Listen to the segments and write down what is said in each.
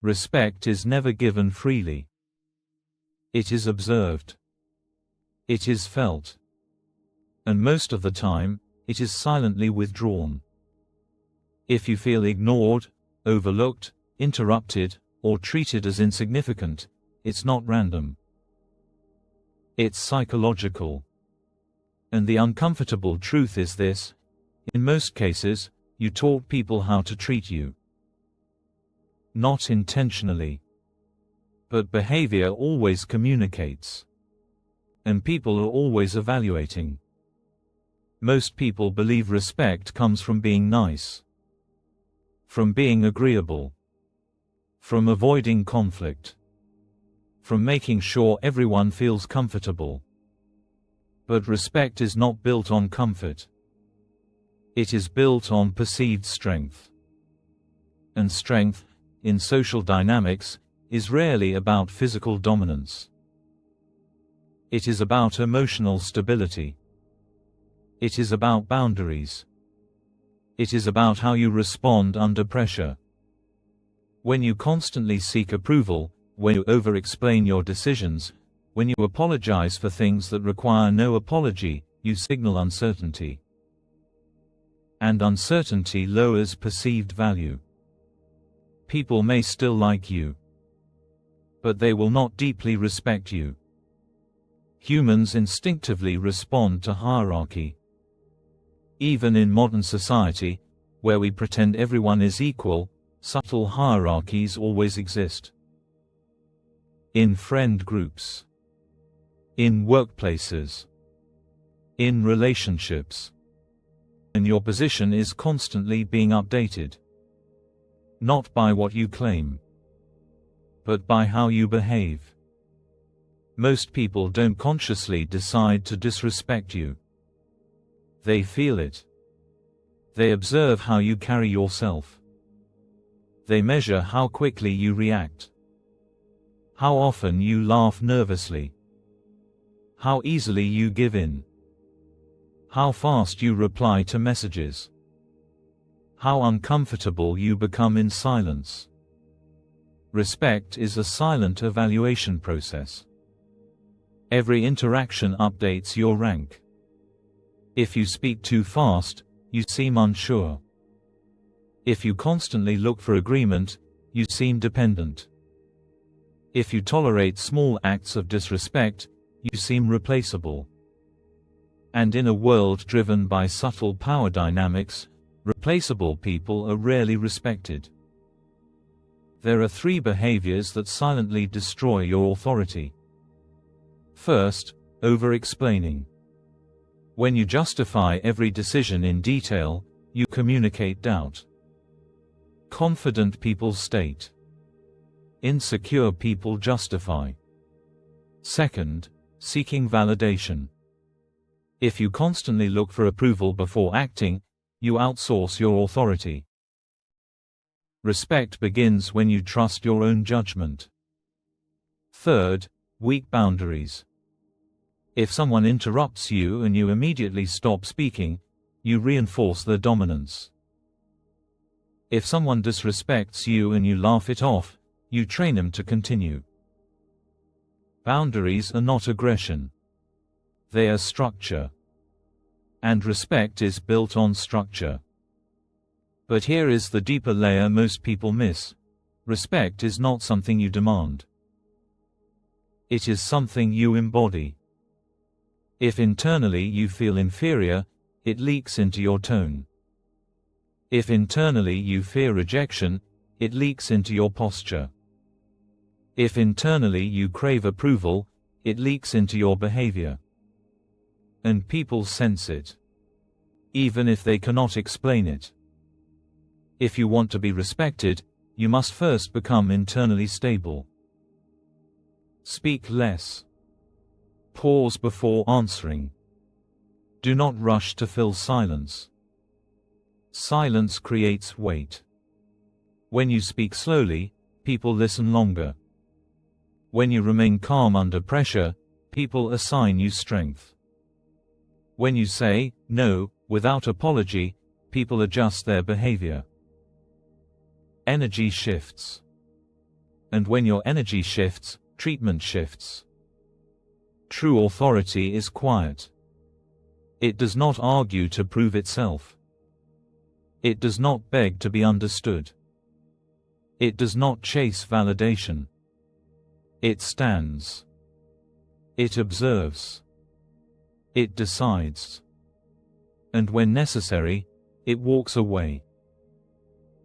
Respect is never given freely. It is observed. It is felt. And most of the time, it is silently withdrawn. If you feel ignored, overlooked, interrupted, or treated as insignificant, it's not random. It's psychological. And the uncomfortable truth is this: in most cases, you taught people how to treat you. Not intentionally. But behavior always communicates. And people are always evaluating. Most people believe respect comes from being nice, from being agreeable, from avoiding conflict, from making sure everyone feels comfortable. But respect is not built on comfort. It is built on perceived strength. And strength, in social dynamics, is rarely about physical dominance. It is about emotional stability. It is about boundaries. It is about how you respond under pressure. When you constantly seek approval, when you over-explain your decisions, when you apologize for things that require no apology, you signal uncertainty. And uncertainty lowers perceived value. People may still like you, but they will not deeply respect you. Humans instinctively respond to hierarchy. Even in modern society, where we pretend everyone is equal, subtle hierarchies always exist. In friend groups, in workplaces, in relationships, and your position is constantly being updated. Not by what you claim, but by how you behave. Most people don't consciously decide to disrespect you. They feel it. They observe how you carry yourself. They measure how quickly you react, how often you laugh nervously, how easily you give in, how fast you reply to messages, how uncomfortable you become in silence. Respect is a silent evaluation process. Every interaction updates your rank. If you speak too fast, you seem unsure. If you constantly look for agreement, you seem dependent. If you tolerate small acts of disrespect, you seem replaceable. And in a world driven by subtle power dynamics, replaceable people are rarely respected. There are 3 behaviors that silently destroy your authority. First, over-explaining. When you justify every decision in detail, you communicate doubt. Confident people state. Insecure people justify. Second, seeking validation. If you constantly look for approval before acting, you outsource your authority. Respect begins when you trust your own judgment. Third, weak boundaries. If someone interrupts you and you immediately stop speaking, you reinforce their dominance. If someone disrespects you and you laugh it off, you train them to continue. Boundaries are not aggression. They are structure. And respect is built on structure. But here is the deeper layer most people miss. Respect is not something you demand. It is something you embody. If internally you feel inferior, it leaks into your tone. If internally you fear rejection, it leaks into your posture. If internally you crave approval, it leaks into your behavior. And people sense it, even if they cannot explain it. If you want to be respected, you must first become internally stable. Speak less. Pause before answering. Do not rush to fill silence. Silence creates weight. When you speak slowly, people listen longer. When you remain calm under pressure, people assign you strength. When you say no without apology, people adjust their behavior. Energy shifts. And when your energy shifts, treatment shifts. True authority is quiet. It does not argue to prove itself. It does not beg to be understood. It does not chase validation. It stands. It observes. It decides. And when necessary, it walks away.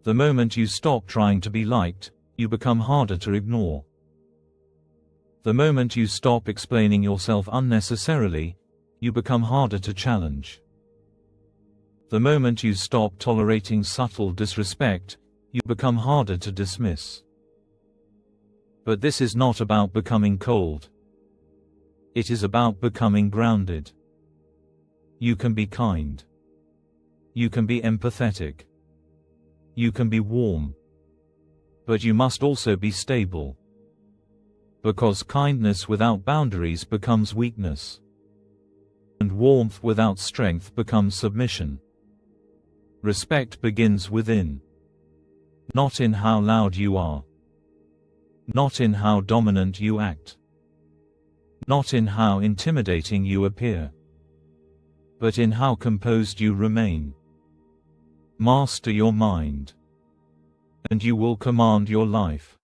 The moment you stop trying to be liked, you become harder to ignore. The moment you stop explaining yourself unnecessarily, you become harder to challenge. The moment you stop tolerating subtle disrespect, you become harder to dismiss. But this is not about becoming cold. It is about becoming grounded. You can be kind. You can be empathetic. You can be warm. But you must also be stable. Because kindness without boundaries becomes weakness. And warmth without strength becomes submission. Respect begins within. Not in how loud you are. Not in how dominant you act. Not in how intimidating you appear. But in how composed you remain. Master your mind. And you will command your life.